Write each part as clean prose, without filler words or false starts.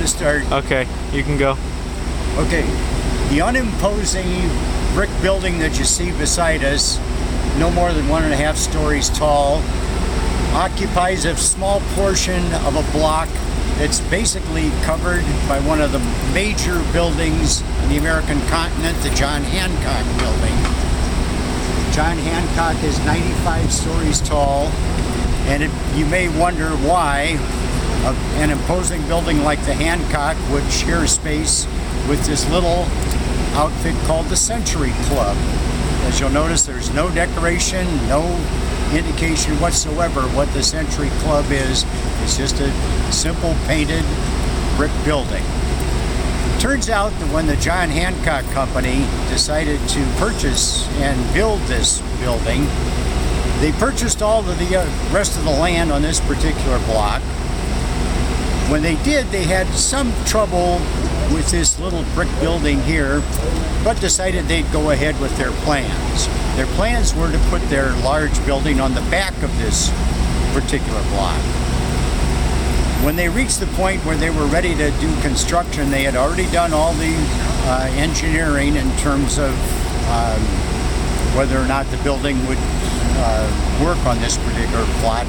to start. Okay, you can go. Okay, the unimposing brick building that you see beside us, no more than 1.5 stories tall, occupies a small portion of a block that's basically covered by one of the major buildings on the American continent, the John Hancock Building. John Hancock is 95 stories tall, and you may wonder why an imposing building like the Hancock would share space with this little outfit called the Century Club. As you'll notice, there's no decoration, no indication whatsoever what the Century Club is. It's just a simple painted brick building. Turns out that when the John Hancock Company decided to purchase and build this building, they purchased all of the rest of the land on this particular block. When they did, they had some trouble with this little brick building here, but decided they'd go ahead with their plans. Their plans were to put their large building on the back of this particular block. When they reached the point where they were ready to do construction, they had already done all the engineering in terms of whether or not the building would work on this particular plot.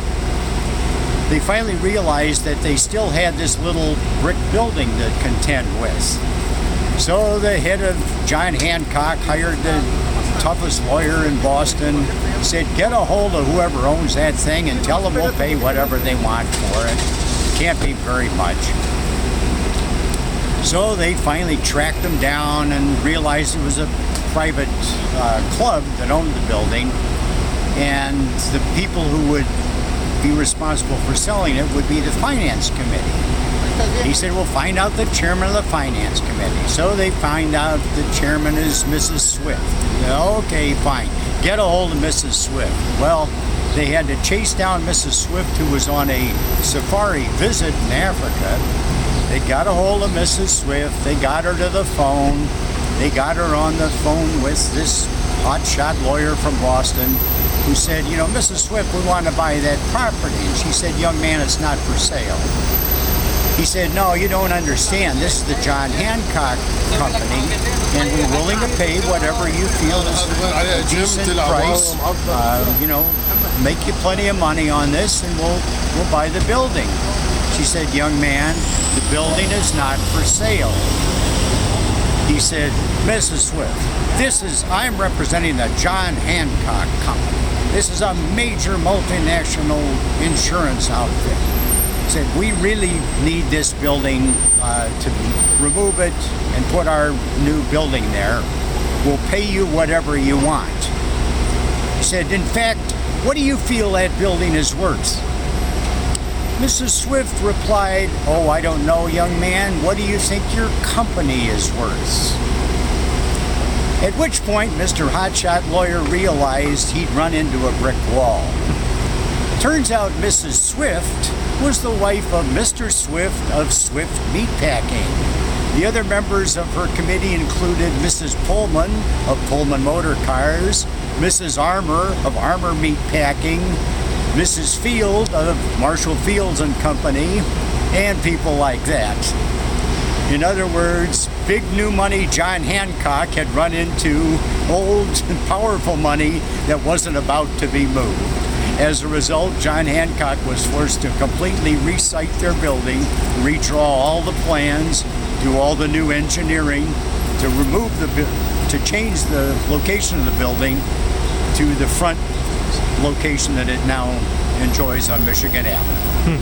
They finally realized that they still had this little brick building to contend with. So the head of John Hancock hired the toughest lawyer in Boston, said, get a hold of whoever owns that thing and tell them we'll pay whatever they want for it. Can't be very much. So they finally tracked them down and realized it was a private club that owned the building, and the people who would be responsible for selling it would be the finance committee. He said, we'll find out the chairman of the finance committee. So they find out the chairman is Mrs. Swift. Okay, fine. Get a hold of Mrs. Swift. Well, they had to chase down Mrs. Swift, who was on a safari visit in Africa. They got a hold of Mrs. Swift. They got her to the phone. They got her on the phone with this hotshot lawyer from Boston, who said, you know, Mrs. Swift, we want to buy that property. And she said, young man, it's not for sale. He said, no, you don't understand. This is the John Hancock Company, and we're willing to pay whatever you feel is a decent price. You know, make you plenty of money on this, and we'll buy the building. She said, young man, the building is not for sale. He said, Mrs. Swift, I'm representing the John Hancock Company. This is a major multinational insurance outfit. He said, we really need this building to remove it and put our new building there. We'll pay you whatever you want. He said, in fact, what do you feel that building is worth? Mrs. Swift replied, oh, I don't know, young man. What do you think your company is worth? At which point, Mr. Hotshot Lawyer realized he'd run into a brick wall. Turns out Mrs. Swift was the wife of Mr. Swift of Swift Meatpacking. The other members of her committee included Mrs. Pullman of Pullman Motor Cars, Mrs. Armour of Armour Meatpacking, Mrs. Field of Marshall Fields and Company, and people like that. In other words, big new money John Hancock had run into old and powerful money that wasn't about to be moved. As a result, John Hancock was forced to completely resite their building, redraw all the plans, do all the new engineering, to change the location of the building to the front location that it now enjoys on Michigan Avenue.